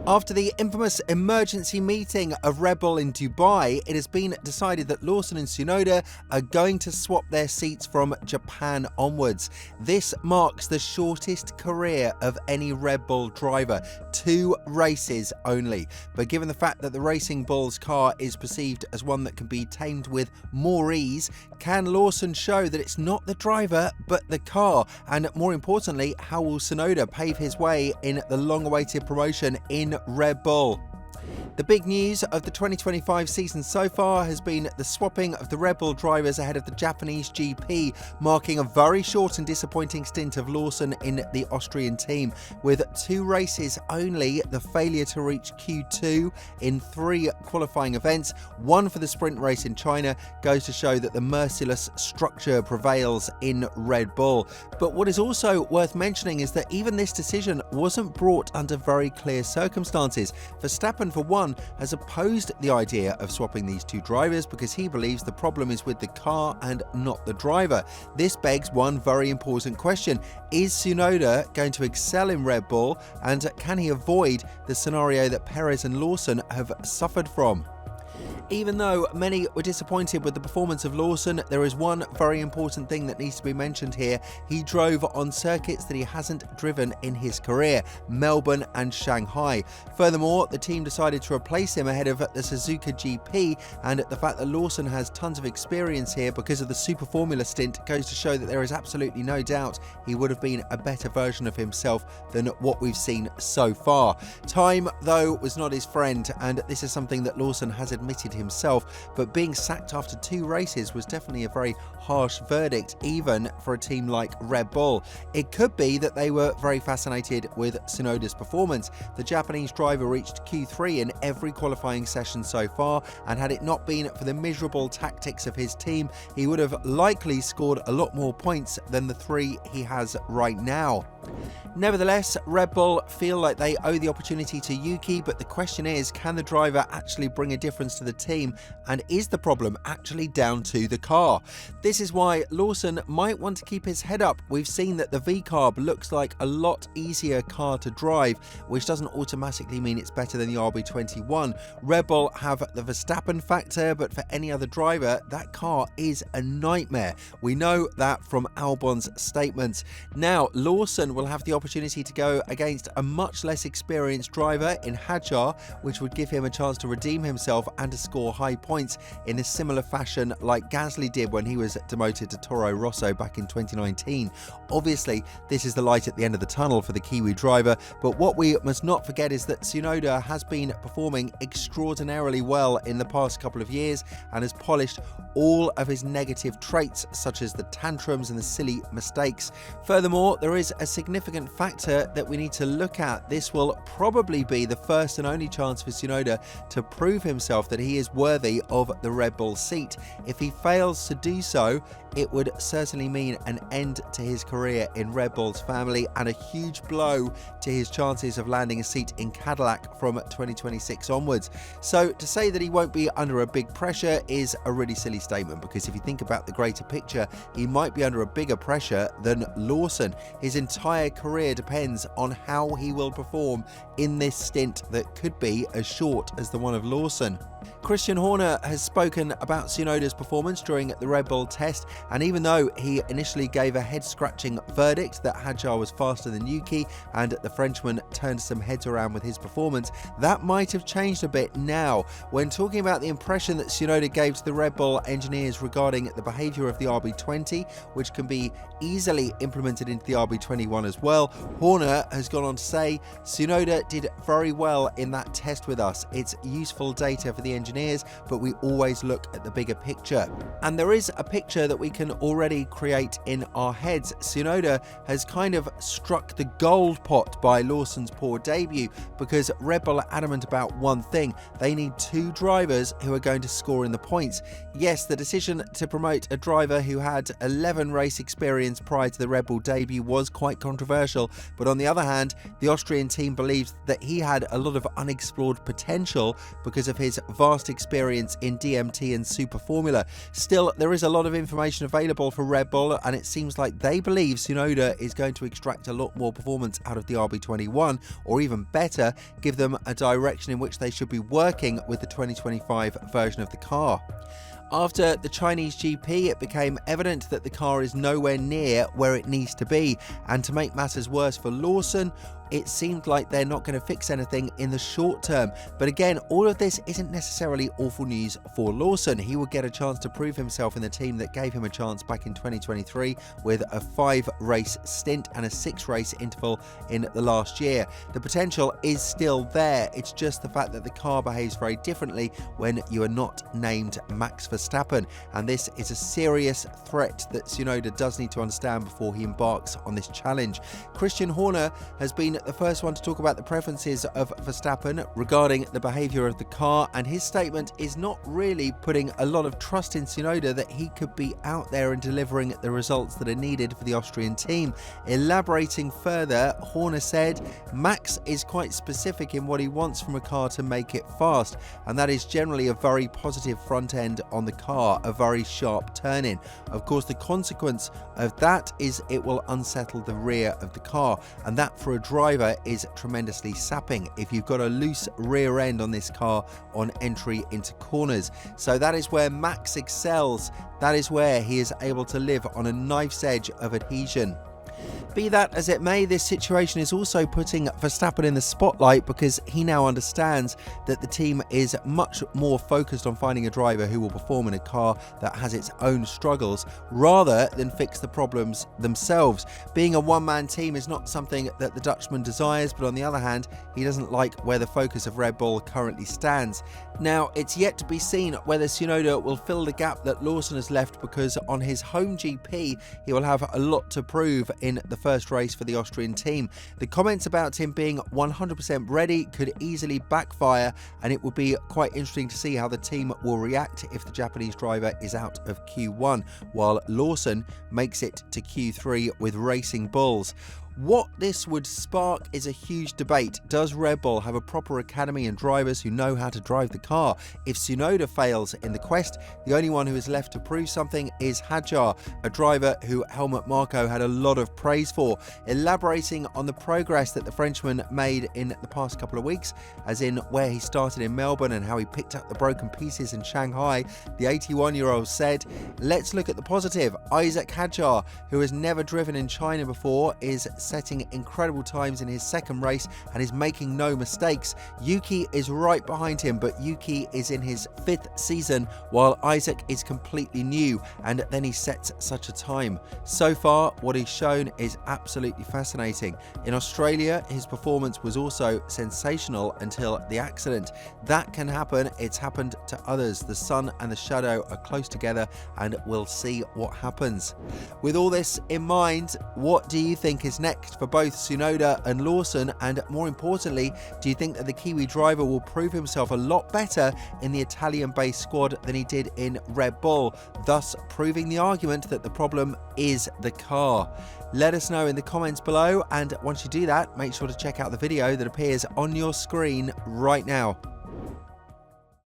After the infamous emergency meeting of Red Bull in Dubai, it has been decided that Lawson and Tsunoda are going to swap their seats from Japan onwards. This marks the shortest career of any Red Bull driver, 2 races only. But given the fact that the Racing Bull's car is perceived as one that can be tamed with more ease, can Lawson show that it's not the driver but the car? And more importantly, how will Tsunoda pave his way in the long-awaited promotion in Red Bull? The big news of the 2025 season so far has been the swapping of the Red Bull drivers ahead of the Japanese GP, marking a very short and disappointing stint of Lawson in the Austrian team. With 2 races only, the failure to reach Q2 in 3 qualifying events, 1 for the sprint race in China, goes to show that the merciless structure prevails in Red Bull. But what is also worth mentioning is that even this decision wasn't brought under very clear circumstances. Verstappen, for one, has opposed the idea of swapping these 2 drivers because he believes the problem is with the car and not the driver. This begs one very important question: is Tsunoda going to excel in Red Bull, and can he avoid the scenario that Perez and Lawson have suffered from? Even though many were disappointed with the performance of Lawson, there is one very important thing that needs to be mentioned here. He drove on circuits that he hasn't driven in his career, Melbourne and Shanghai. Furthermore, the team decided to replace him ahead of the Suzuka GP, and the fact that Lawson has tons of experience here because of the Super Formula stint goes to show that there is absolutely no doubt he would have been a better version of himself than what we've seen so far. Time, though, was not his friend, and this is something that Lawson has admitted himself, but being sacked after 2 races was definitely a very harsh verdict, even for a team like Red Bull. It could be that they were very fascinated with Tsunoda's performance. The Japanese driver reached Q3 in every qualifying session so far, and had it not been for the miserable tactics of his team, he would have likely scored a lot more points than the 3 he has right now. Nevertheless, Red Bull feel like they owe the opportunity to Yuki, but the question is, can the driver actually bring a difference to the team, and is the problem actually down to the car? This is why Lawson might want to keep his head up. We've seen that the V-Carb looks like a lot easier car to drive, which doesn't automatically mean it's better than the RB21. Red Bull have the Verstappen factor, but for any other driver, that car is a nightmare. We know that from Albon's statements. Now, Lawson will have the opportunity to go against a much less experienced driver in Hadjar, which would give him a chance to redeem himself and to score high points in a similar fashion like Gasly did when he was demoted to Toro Rosso back in 2019. Obviously, this is the light at the end of the tunnel for the Kiwi driver, but what we must not forget is that Tsunoda has been performing extraordinarily well in the past couple of years and has polished all of his negative traits, such as the tantrums and the silly mistakes. Furthermore, there is a significant factor that we need to look at. This will probably be the first and only chance for Tsunoda to prove himself that he is worthy of the Red Bull seat. If he fails to do so, it would certainly mean an end to his career in Red Bull's family and a huge blow to his chances of landing a seat in Cadillac from 2026 onwards. So to say that he won't be under a big pressure is a really silly statement, because if you think about the greater picture, he might be under a bigger pressure than Lawson. His entire career depends on how he will perform in this stint that could be as short as the one of Lawson. Christian Horner has spoken about Tsunoda's performance during the Red Bull test, and even though he initially gave a head-scratching verdict that Hadjar was faster than Yuki and the Frenchman turned some heads around with his performance, that might have changed a bit now. When talking about the impression that Tsunoda gave to the Red Bull engineers regarding the behaviour of the RB20, which can be easily implemented into the RB21 as well, Horner has gone on to say, "Tsunoda did very well in that test with us. It's useful data for the engineers, but we always look at the bigger picture." And there is a picture that we can already create in our heads. Tsunoda has kind of struck the gold pot by Lawson's poor debut, because Red Bull are adamant about one thing: they need 2 drivers who are going to score in the points. Yes, the decision to promote a driver who had 11 race experience prior to the Red Bull debut was quite controversial, but on the other hand, the Austrian team believed that he had a lot of unexplored potential because of his vast experience in DMT and Super Formula. Still, there is a lot of information available for Red Bull, and it seems like they believe Tsunoda is going to extract a lot more performance out of the RB21, or even better, give them a direction in which they should be working with the 2025 version of the car. After the Chinese GP, it became evident that the car is nowhere near where it needs to be, and to make matters worse for Lawson, it seemed like they're not going to fix anything in the short term. But again, all of this isn't necessarily awful news for Lawson. He will get a chance to prove himself in the team that gave him a chance back in 2023 with a 5-race stint and a 6-race interval in the last year. The potential is still there. It's just the fact that the car behaves very differently when you are not named Max Verstappen, and this is a serious threat that Tsunoda does need to understand before he embarks on this challenge. Christian Horner has been the first one to talk about the preferences of Verstappen regarding the behaviour of the car, and his statement is not really putting a lot of trust in Tsunoda that he could be out there and delivering the results that are needed for the Austrian team. Elaborating further, Horner said Max is quite specific in what he wants from a car to make it fast, and that is generally a very positive front end on the car, a very sharp turn in. Of course, the consequence of that is it will unsettle the rear of the car, and that for a driver is tremendously sapping if you've got a loose rear end on this car on entry into corners. So that is where Max excels. That is where he is able to live on a knife's edge of adhesion. Be that as it may, this situation is also putting Verstappen in the spotlight because he now understands that the team is much more focused on finding a driver who will perform in a car that has its own struggles rather than fix the problems themselves. Being a one-man team is not something that the Dutchman desires, but on the other hand, he doesn't like where the focus of Red Bull currently stands. Now, it's yet to be seen whether Tsunoda will fill the gap that Lawson has left, because on his home GP, he will have a lot to prove in the first race for the Austrian team. The comments about him being 100% ready could easily backfire, and it would be quite interesting to see how the team will react if the Japanese driver is out of Q1, while Lawson makes it to Q3 with Racing Bulls. What this would spark is a huge debate. Does Red Bull have a proper academy and drivers who know how to drive the car? If Tsunoda fails in the quest, the only one who is left to prove something is Hadjar, a driver who Helmut Marko had a lot of praise for. Elaborating on the progress that the Frenchman made in the past couple of weeks, as in where he started in Melbourne and how he picked up the broken pieces in Shanghai, the 81-year-old said, "Let's look at the positive. Isaac Hadjar, who has never driven in China before, is setting incredible times in his second race and is making no mistakes. Yuki is right behind him, but Yuki is in his 5th season while Isaac is completely new, and then he sets such a time. So far, what he's shown is absolutely fascinating. In Australia, his performance was also sensational until the accident. That can happen. It's happened to others. The sun and the shadow are close together, and we'll see what happens." With all this in mind, what do you think is next for both Tsunoda and Lawson, and more importantly, do you think that the Kiwi driver will prove himself a lot better in the Italian-based squad than he did in Red Bull, thus proving the argument that the problem is the car? Let us know in the comments below, and once you do that, make sure to check out the video that appears on your screen right now.